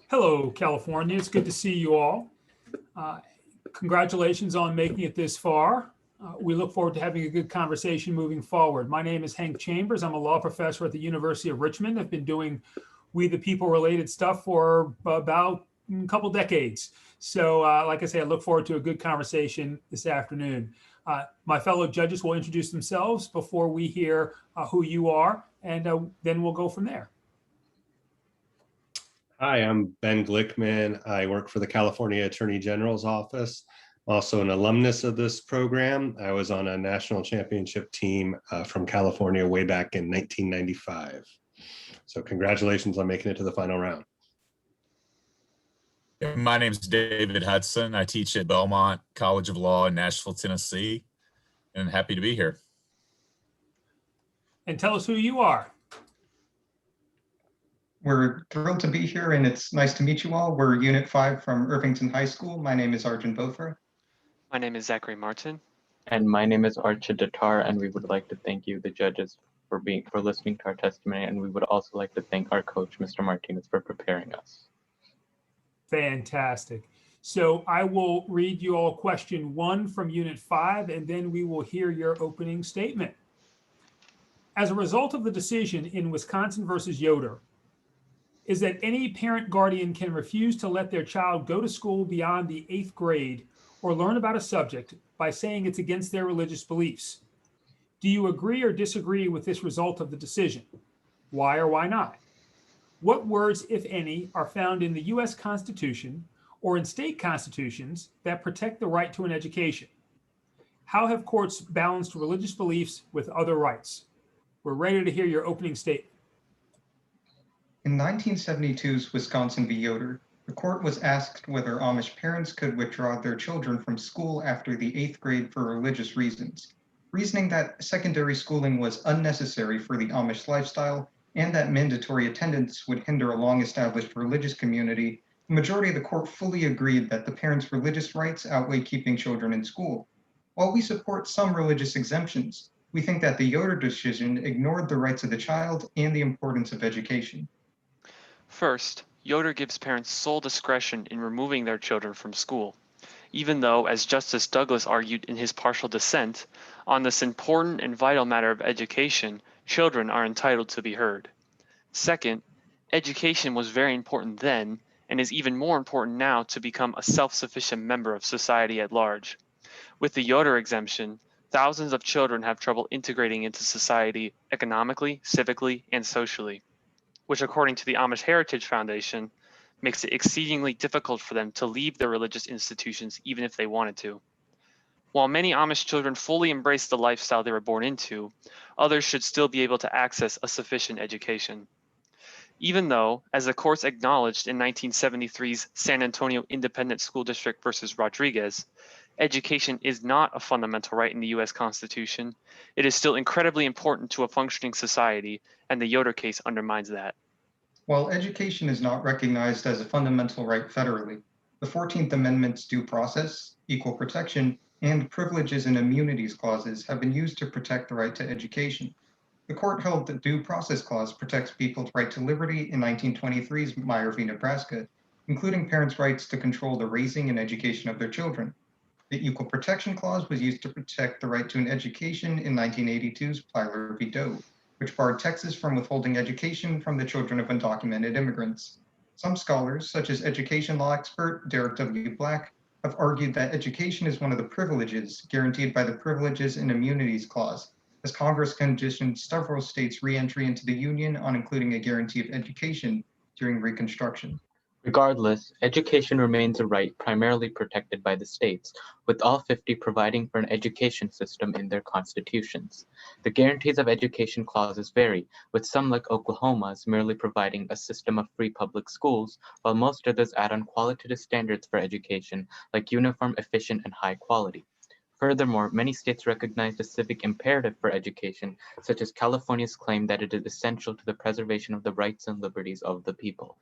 Hello, California. It's good to see you all. Uh, Congratulations on making it this far. We look forward to having a good conversation moving forward. My name is Hank Chambers. I'm a law professor at the University of Richmond. I've been doing We the People related stuff for about a couple decades. So, like I say, I look forward to a good conversation this afternoon. My fellow judges will introduce themselves before we hear who you are, and then we'll go from there. Hi, I'm Ben Glickman. I work for the California Attorney General's office. I'm also an alumnus of this program. I was on a national championship team from California way back in 1995. So congratulations on making it to the final round. My name is David Hudson. I teach at Belmont College of Law in Nashville, Tennessee, and happy to be here. And tell us who you are. We're thrilled to be here, and it's nice to meet you all. We're Unit 5 from Irvington High School. My name is Arjun Bofra. My name is Zachary Martin. And my name is Archa Datar, and we would like to thank you, the judges, for listening to our testimony, and we would also like to thank our coach, Mr. Martinez, for preparing us. Fantastic. So I will read you all question 1 from Unit 5, and then we will hear your opening statement. As a result of the decision in Wisconsin versus Yoder, is that any parent guardian can refuse to let their child go to school beyond the 8th grade or learn about a subject by saying it's against their religious beliefs. Do you agree or disagree with this result of the decision? Why or why not? What words, if any, are found in the U.S. Constitution or in state constitutions that protect the right to an education? How have courts balanced religious beliefs with other rights? We're ready to hear your opening statement. In 1972's Wisconsin v. Yoder, the court was asked whether Amish parents could withdraw their children from school after the 8th grade for religious reasons, reasoning that secondary schooling was unnecessary for the Amish lifestyle and that mandatory attendance would hinder a long-established religious community. The majority of the court fully agreed that the parents' religious rights outweigh keeping children in school. While we support some religious exemptions, we think that the Yoder decision ignored the rights of the child and the importance of education. First, Yoder gives parents sole discretion in removing their children from school, even though, as Justice Douglas argued in his partial dissent, on this important and vital matter of education, children are entitled to be heard. Second, education was very important then and is even more important now to become a self-sufficient member of society at large. With the Yoder exemption, thousands of children have trouble integrating into society economically, civically, and socially, which according to the Amish Heritage Foundation, makes it exceedingly difficult for them to leave their religious institutions even if they wanted to. While many Amish children fully embrace the lifestyle they were born into, others should still be able to access a sufficient education. Even though, as the courts acknowledged in 1973's San Antonio Independent School District versus Rodriguez, education is not a fundamental right in the U.S. Constitution, it is still incredibly important to a functioning society, and the Yoder case undermines that. While education is not recognized as a fundamental right federally, the 14th Amendment's due process, equal protection, and privileges and immunities clauses have been used to protect the right to education. The court held that due process clause protects people's right to liberty in 1923's Meyer v. Nebraska, including parents' rights to control the raising and education of their children. The equal protection clause was used to protect the right to an education in 1982's Plyler v. Doe, which barred Texas from withholding education from the children of undocumented immigrants. Some scholars, such as education law expert Derek W. Black, have argued that education is one of the privileges guaranteed by the Privileges and Immunities Clause, as Congress conditioned several states' re-entry into the Union on including a guarantee of education during Reconstruction. Regardless, education remains a right primarily protected by the states, with all 50 providing for an education system in their constitutions. The guarantees of education clauses vary, with some like Oklahoma's merely providing a system of free public schools, while most others add on qualitative standards for education like uniform, efficient, and high quality. Furthermore, many states recognize the civic imperative for education, such as California's claim that it is essential to the preservation of the rights and liberties of the people.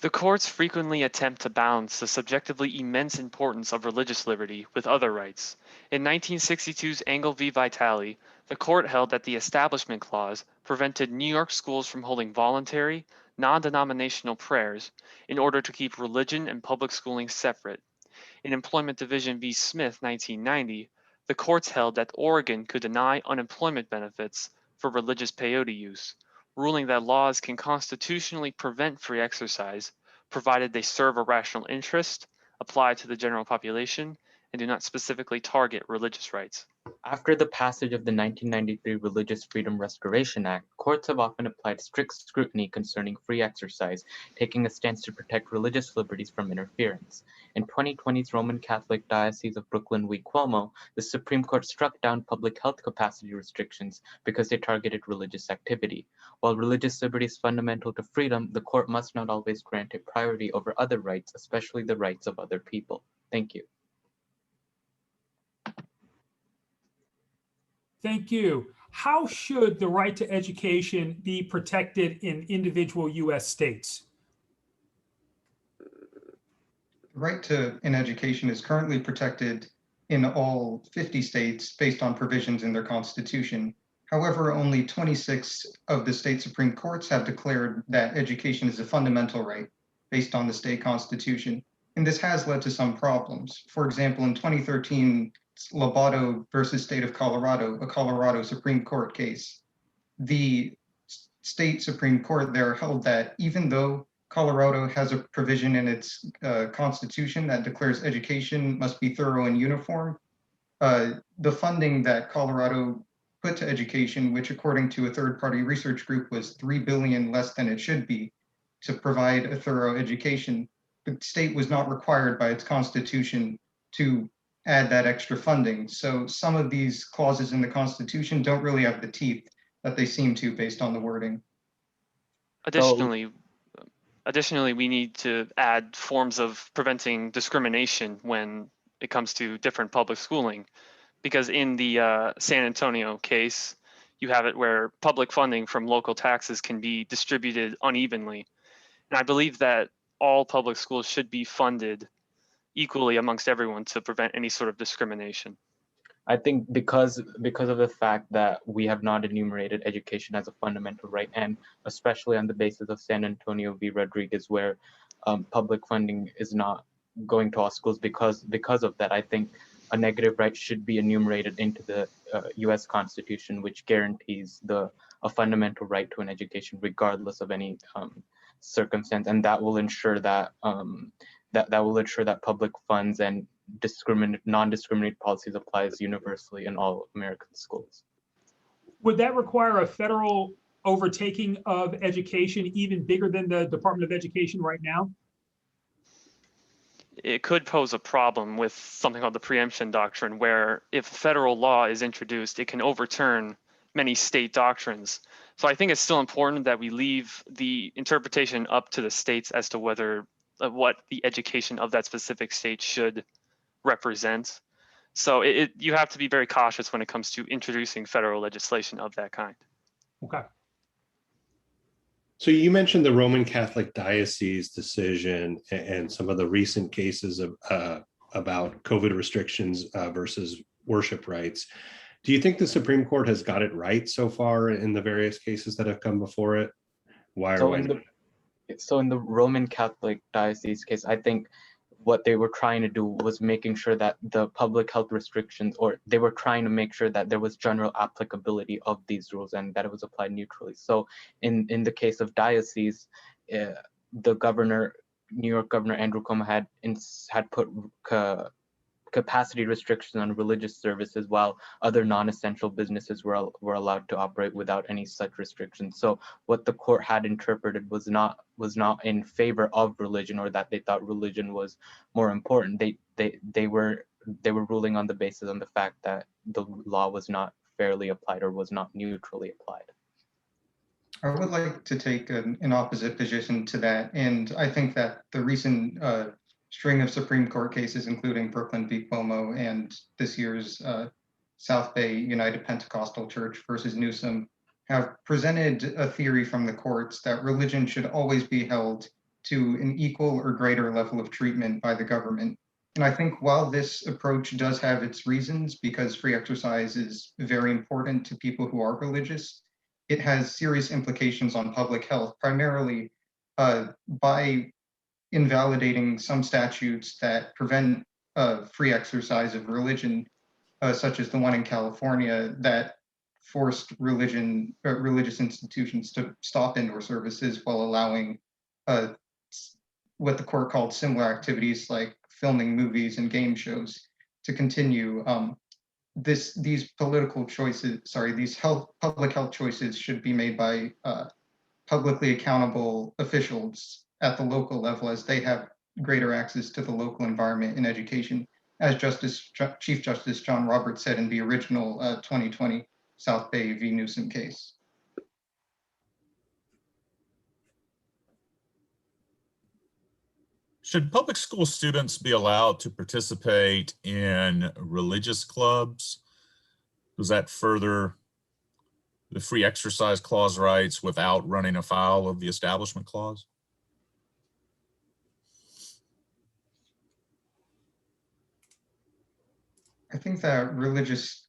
The courts frequently attempt to balance the subjectively immense importance of religious liberty with other rights. In 1962's Engel v. Vitale, the court held that the Establishment Clause prevented New York schools from holding voluntary, non-denominational prayers in order to keep religion and public schooling separate. In Employment Division v. Smith, 1990, the courts held that Oregon could deny unemployment benefits for religious peyote use, ruling that laws can constitutionally prevent free exercise, provided they serve a rational interest, apply to the general population, and do not specifically target religious rights. After the passage of the 1993 Religious Freedom Restoration Act, courts have often applied strict scrutiny concerning free exercise, taking a stance to protect religious liberties from interference. In 2020's Roman Catholic Diocese of Brooklyn v. Cuomo, the Supreme Court struck down public health capacity restrictions because they targeted religious activity. While religious liberty is fundamental to freedom, the court must not always grant it priority over other rights, especially the rights of other people. Thank you. Thank you. How should the right to education be protected in individual U.S. states? The right to an education is currently protected in all 50 states based on provisions in their constitution. However, only 26 of the state Supreme Courts have declared that education is a fundamental right based on the state constitution. And this has led to some problems. For example, in 2013, Lobato versus State of Colorado, a Colorado Supreme Court case, the state Supreme Court there held that even though Colorado has a provision in its constitution that declares education must be thorough and uniform, the funding that Colorado put to education, which according to a third-party research group was $3 billion less than it should be to provide a thorough education, the state was not required by its constitution to add that extra funding. So some of these clauses in the Constitution don't really have the teeth that they seem to based on the wording. Additionally, we need to add forms of preventing discrimination when it comes to different public schooling, because in the San Antonio case, you have it where public funding from local taxes can be distributed unevenly. And I believe that all public schools should be funded equally amongst everyone to prevent any sort of discrimination. I think because of the fact that we have not enumerated education as a fundamental right, and especially on the basis of San Antonio v. Rodriguez, where public funding is not going to all schools because of that, I think a negative right should be enumerated into the U.S. Constitution, which guarantees a fundamental right to an education regardless of any circumstance, and that will ensure that that public funds and non-discriminatory policies applies universally in all American schools. Would that require a federal overtaking of education even bigger than the Department of Education right now? It could pose a problem with something called the preemption doctrine, where if federal law is introduced, it can overturn many state doctrines. So I think it's still important that we leave the interpretation up to the states as to whether what the education of that specific state should represent. So you have to be very cautious when it comes to introducing federal legislation of that kind. Okay. So you mentioned the Roman Catholic Diocese decision and some of the recent cases of about COVID restrictions versus worship rights. Do you think the Supreme Court has got it right so far in the various cases that have come before it? Why or why not? So in the Roman Catholic Diocese case, I think what they were trying to do was making sure that the public health restrictions, or they were trying to make sure that there was general applicability of these rules and that it was applied neutrally. So in the case of diocese, the governor, New York Governor Andrew Cuomo had put capacity restrictions on religious services, while other non-essential businesses were allowed to operate without any such restrictions. So what the court had interpreted was not in favor of religion, or that they thought religion was more important. They were ruling on the basis on the fact that the law was not fairly applied or was not neutrally applied. I would like to take an opposite position to that, and I think that the recent string of Supreme Court cases, including Brooklyn v. Cuomo and this year's South Bay United Pentecostal Church versus Newsom, have presented a theory from the courts that religion should always be held to an equal or greater level of treatment by the government. And I think while this approach does have its reasons, because free exercise is very important to people who are religious, it has serious implications on public health, primarily by invalidating some statutes that prevent free exercise of religion, such as the one in California that forced religious institutions to stop indoor services while allowing what the court called similar activities like filming movies and game shows to continue. These political choices, these public health choices should be made by publicly accountable officials at the local level, as they have greater access to the local environment in education, as Chief Justice John Roberts said in the original 2020 South Bay v. Newsom case. Should public school students be allowed to participate in religious clubs? Does that further the free exercise clause rights without running afoul of the establishment clause? I think that religious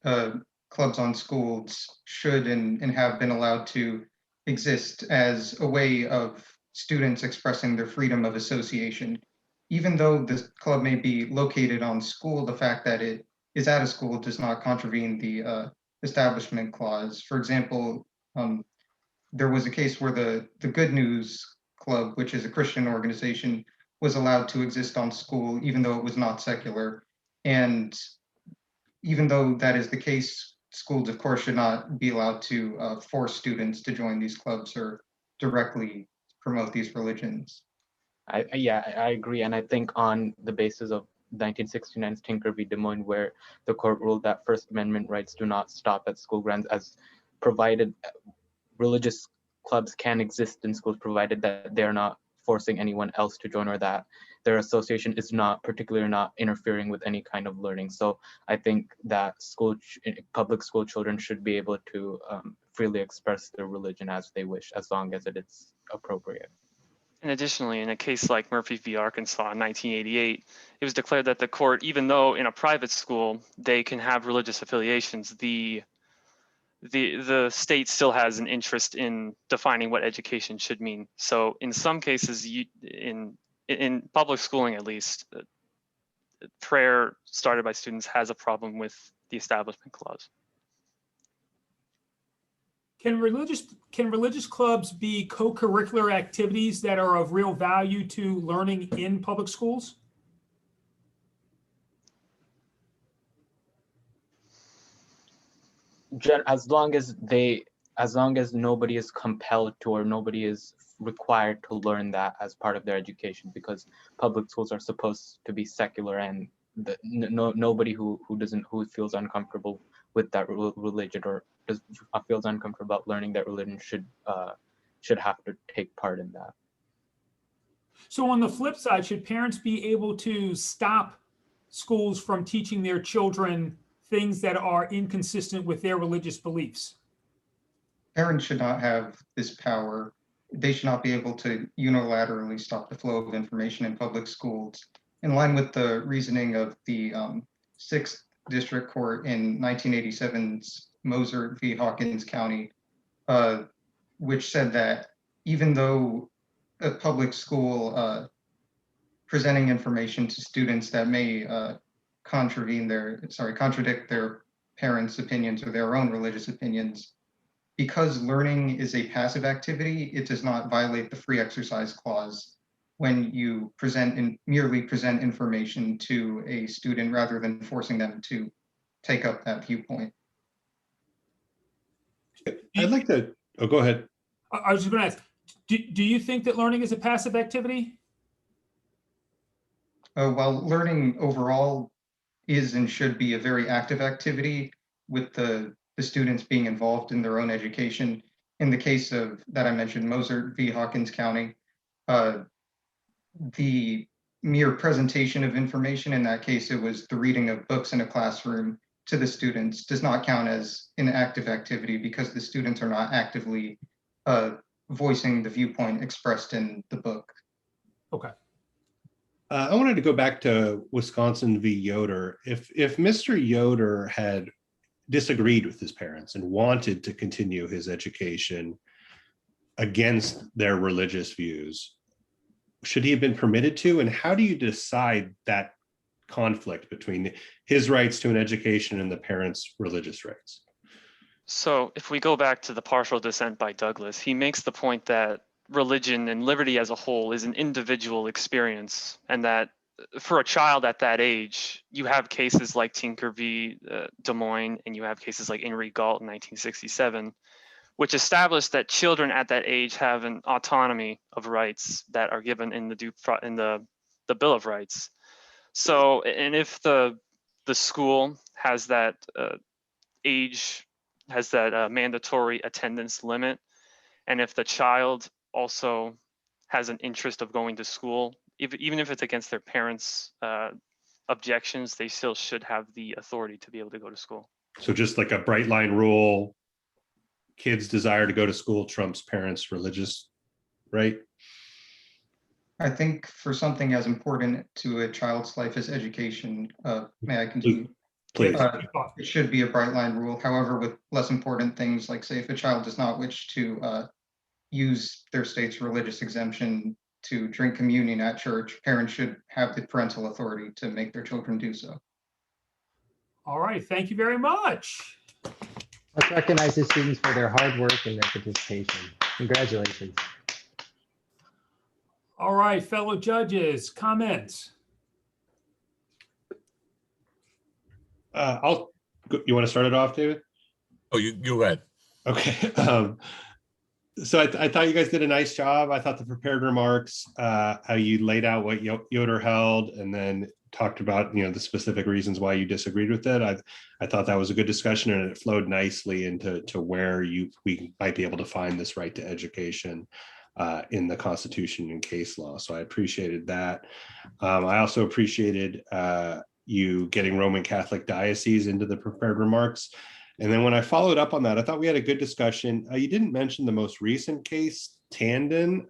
clubs on schools should and have been allowed to exist as a way of students expressing their freedom of association. Even though the club may be located on school, the fact that it is at a school does not contravene the establishment clause. For example, there was a case where the Good News Club, which is a Christian organization, was allowed to exist on school, even though it was not secular. And even though that is the case, schools, of course, should not be allowed to force students to join these clubs or directly promote these religions. I agree. And I think on the basis of 1969's Tinker v. Des Moines, where the court ruled that First Amendment rights do not stop at school grounds, as provided religious clubs can exist in schools, provided that they're not forcing anyone else to join, or that their association is not interfering with any kind of learning. So I think that public school children should be able to freely express their religion as they wish, as long as it is appropriate. And additionally, in a case like Murphy v. Arkansas in 1988, it was declared that the court, even though in a private school they can have religious affiliations, the state still has an interest in defining what education should mean. So in some cases, in public schooling at least, prayer started by students has a problem with the establishment clause. Can religious clubs be co-curricular activities that are of real value to learning in public schools? As long as nobody is compelled to, or nobody is required to learn that as part of their education, because public schools are supposed to be secular, and nobody who feels uncomfortable with that religion, or feels uncomfortable about learning that religion should have to take part in that. So on the flip side, should parents be able to stop schools from teaching their children things that are inconsistent with their religious beliefs? Parents should not have this power. They should not be able to unilaterally stop the flow of information in public schools. In line with the reasoning of the 6th District Court in 1987's Moser v. Hawkins County, which said that even though a public school presenting information to students that may contradict their parents' opinions or their own religious opinions, because learning is a passive activity, it does not violate the free exercise clause when you merely present information to a student rather than forcing them to take up that viewpoint. I'd like to, oh, go ahead. I was just going to ask, do you think that learning is a passive activity? While learning overall is and should be a very active activity, with the students being involved in their own education. In the case of that I mentioned, Moser v. Hawkins County, the mere presentation of information, in that case, it was the reading of books in a classroom to the students, does not count as an active activity because the students are not actively voicing the viewpoint expressed in the book. Okay. I wanted to go back to Wisconsin v. Yoder. If Mr. Yoder had disagreed with his parents and wanted to continue his education, against their religious views, should he have been permitted to? And how do you decide that conflict between his rights to an education and the parents' religious rights? So if we go back to the partial dissent by Douglas, he makes the point that religion and liberty as a whole is an individual experience, and that for a child at that age, you have cases like Tinker v. Des Moines, and you have cases like Henry Galt in 1967, which established that children at that age have an autonomy of rights that are given in the Bill of Rights. So, and if the school has that age, has that mandatory attendance limit, and if the child also has an interest of going to school, even if it's against their parents' objections, they still should have the authority to be able to go to school. So just like a bright line rule, kids' desire to go to school trumps parents' religious right? I think for something as important to a child's life as education, may I continue? Please. It should be a bright line rule. However, with less important things, like say if a child does not wish to use their state's religious exemption to drink communion at church, parents should have the parental authority to make their children do so. All right, thank you very much. Let's recognize the students for their hard work and their participation. Congratulations. All right, fellow judges, comments? You want to start it off, David? Oh, you go ahead. Okay. So I thought you guys did a nice job. I thought the prepared remarks, how you laid out what Yoder held and then talked about, the specific reasons why you disagreed with it. I thought that was a good discussion, and it flowed nicely into where we might be able to find this right to education in the Constitution and case law. So I appreciated that. I also appreciated you getting Roman Catholic diocese into the prepared remarks. And then when I followed up on that, I thought we had a good discussion. You didn't mention the most recent case, Tandon,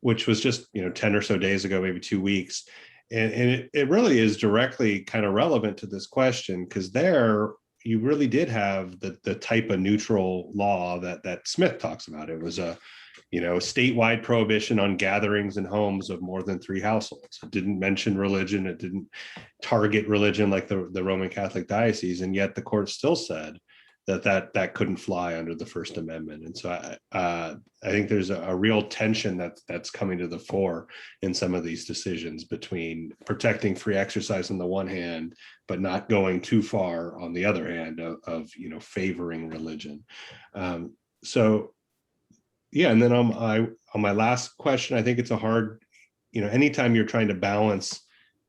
which was just 10 or so days ago, maybe 2 weeks. And it really is directly kind of relevant to this question, because there you really did have the type of neutral law that Smith talks about. It was a statewide prohibition on gatherings in homes of more than 3 households. It didn't mention religion. It didn't target religion like the Roman Catholic diocese. And yet the court still said that couldn't fly under the First Amendment. And so I think there's a real tension that's coming to the fore in some of these decisions between protecting free exercise on the one hand, but not going too far on the other hand of favoring religion. Yeah, and then on my last question, I think it's a hard, anytime you're trying to balance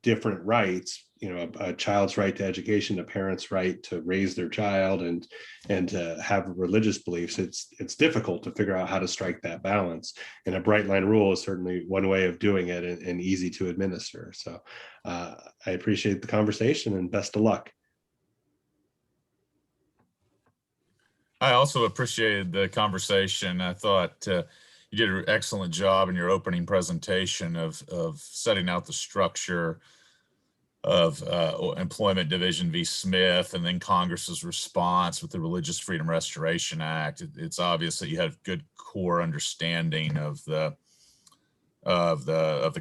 different rights, a child's right to education, a parent's right to raise their child and to have religious beliefs, it's difficult to figure out how to strike that balance. And a bright line rule is certainly one way of doing it and easy to administer. So I appreciate the conversation and best of luck. I also appreciated the conversation. I thought you did an excellent job in your opening presentation of setting out the structure of Employment Division v. Smith, and then Congress's response with the Religious Freedom Restoration Act. It's obvious that you have good core understanding of the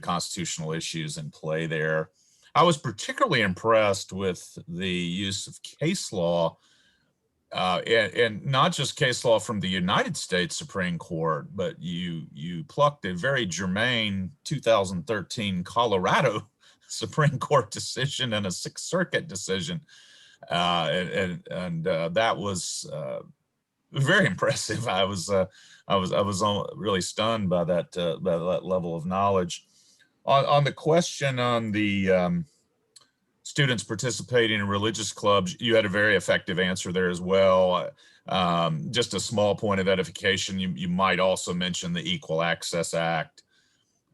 constitutional issues in play there. I was particularly impressed with the use of case law. And not just case law from the United States Supreme Court, but you plucked a very germane 2013 Colorado Supreme Court decision and a Sixth Circuit decision, and that was very impressive. I was really stunned by that level of knowledge. On the question on the students participating in religious clubs, you had a very effective answer there as well. Just a small point of edification, you might also mention the Equal Access Act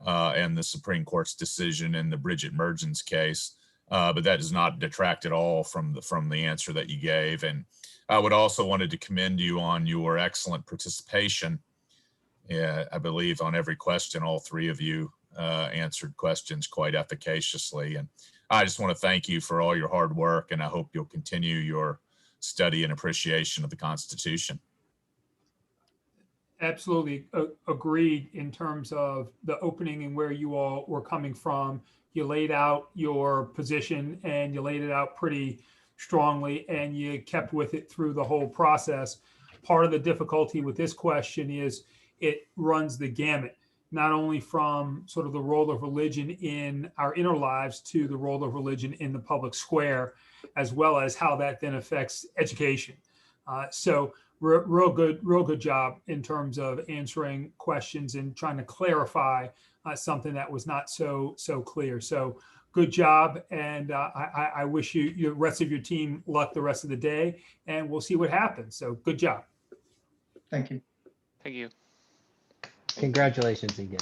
and the Supreme Court's decision in the Bridget Mergens case, but that does not detract at all from the answer that you gave. And I would also wanted to commend you on your excellent participation. I believe on every question, all 3 of you answered questions quite efficaciously. And I just want to thank you for all your hard work, and I hope you'll continue your study and appreciation of the Constitution. Absolutely agreed in terms of the opening and where you all were coming from. You laid out your position and you laid it out pretty strongly, and you kept with it through the whole process. Part of the difficulty with this question is it runs the gamut, not only from sort of the role of religion in our inner lives to the role of religion in the public square, as well as how that then affects education. So real good job in terms of answering questions and trying to clarify something that was not so clear. So good job, and I wish you the rest of your team luck the rest of the day, and we'll see what happens. So good job. Thank you. Thank you. Congratulations again.